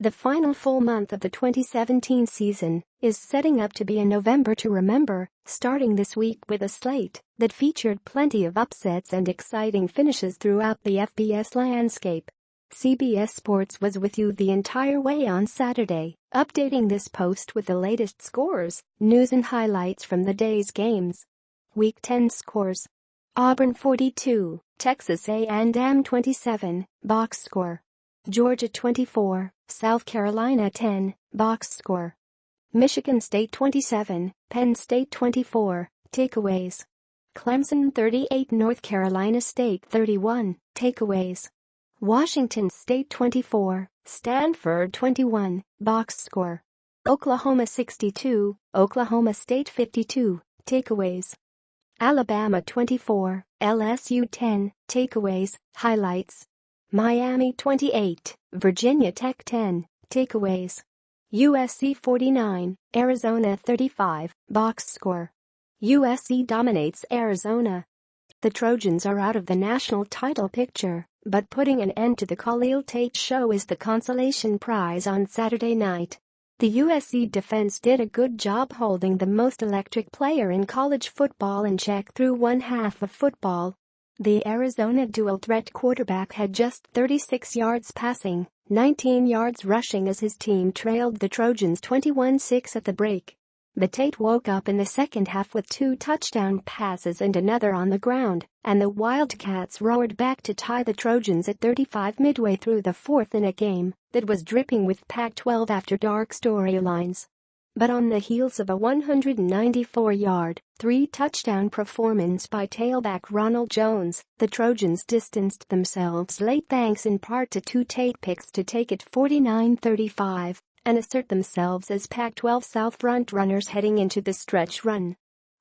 The final full month of the 2017 season is setting up to be a November to remember, starting this week with a slate that featured plenty of upsets and exciting finishes throughout the FBS landscape. CBS Sports was with you the entire way on Saturday, updating this post with the latest scores, news and highlights from the day's games. Week 10 scores. Auburn 42, Texas A&M 27, box score. Georgia 24, South Carolina 10, box score. Michigan State 27, Penn State 24, takeaways. Clemson 38, North Carolina State 31, takeaways. Washington State 24, Stanford 21, box score. Oklahoma 62, Oklahoma State 52, takeaways. Alabama 24, LSU 10, takeaways, highlights. Miami 28, Virginia Tech 10, takeaways. USC 49, Arizona 35, box score. USC dominates Arizona. The Trojans are out of the national title picture, but putting an end to the Khalil Tate show is the consolation prize on Saturday night. The USC defense did a good job holding the most electric player in college football in check through one half of football. The Arizona dual-threat quarterback had just 36 yards passing, 19 yards rushing as his team trailed the Trojans 21-6 at the break. But Tate woke up in the second half with 2 touchdown passes and another on the ground, and the Wildcats roared back to tie the Trojans at 35 midway through the fourth in a game that was dripping with Pac-12 after-dark storylines. But on the heels of a 194-yard, 3-touchdown performance by tailback Ronald Jones, the Trojans distanced themselves late thanks in part to 2 Tate picks to take it 49-35 and assert themselves as Pac-12 South front-runners heading into the stretch run.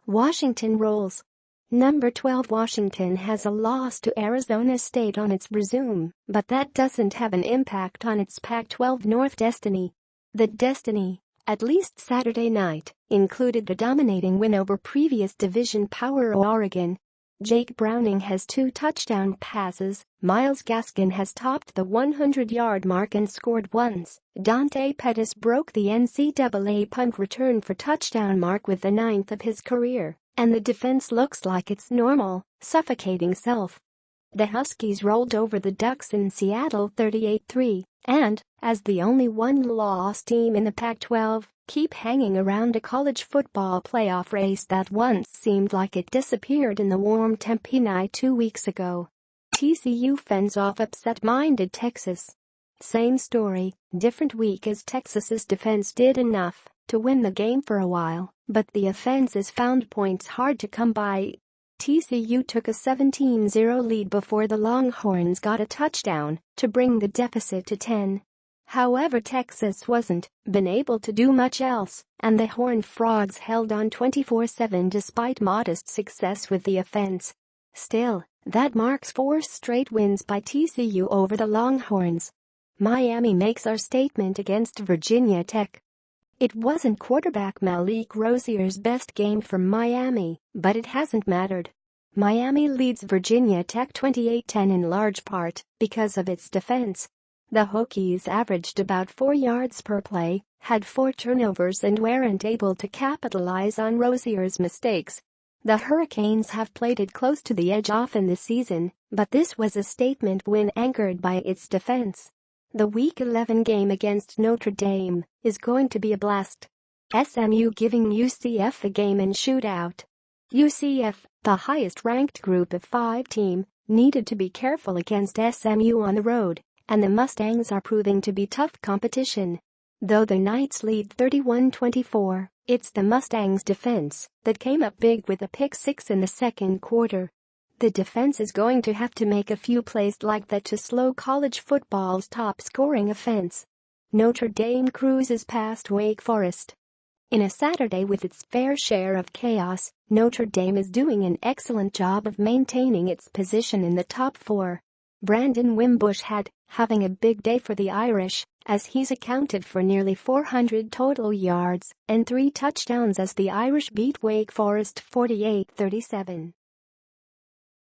Washington rolls. Number 12 Washington has a loss to Arizona State on its resume, but that doesn't have an impact on its Pac-12 North destiny. The destiny, at least Saturday night, included a dominating win over previous division power Oregon. Jake Browning has 2 touchdown passes, Myles Gaskin has topped the 100-yard mark and scored once, Dante Pettis broke the NCAA punt return for touchdown mark with the 9th of his career, and the defense looks like its normal, suffocating self. The Huskies rolled over the Ducks in Seattle 38-3, and, as the only one-loss team in the Pac-12, keep hanging around a college football playoff race that once seemed like it disappeared in the warm Tempe night 2 weeks ago. TCU fends off upset-minded Texas. Same story, different week as Texas's defense did enough to win the game for a while, but the offense found points hard to come by. TCU took a 17-0 lead before the Longhorns got a touchdown to bring the deficit to 10. However, Texas wasn't been able to do much else, and the Horned Frogs held on 24-7 despite modest success with the offense. Still, that marks 4 straight wins by TCU over the Longhorns. Miami makes our statement against Virginia Tech. It wasn't quarterback Malik Rozier's best game for Miami, but it hasn't mattered. Miami leads Virginia Tech 28-10 in large part because of its defense. The Hokies averaged about 4 yards per play, had 4 turnovers and weren't able to capitalize on Rozier's mistakes. The Hurricanes have played it close to the edge often this season, but this was a statement win anchored by its defense. The Week 11 game against Notre Dame is going to be a blast. SMU giving UCF a game in shootout. UCF, the highest-ranked Group of 5 team, needed to be careful against SMU on the road, and the Mustangs are proving to be tough competition. Though the Knights lead 31-24, it's the Mustangs' defense that came up big with a pick-6 in the second quarter. The defense is going to have to make a few plays like that to slow college football's top-scoring offense. Notre Dame cruises past Wake Forest. In a Saturday with its fair share of chaos, Notre Dame is doing an excellent job of maintaining its position in the top 4. Brandon Wimbush having a big day for the Irish, as he's accounted for nearly 400 total yards and 3 touchdowns as the Irish beat Wake Forest 48-37.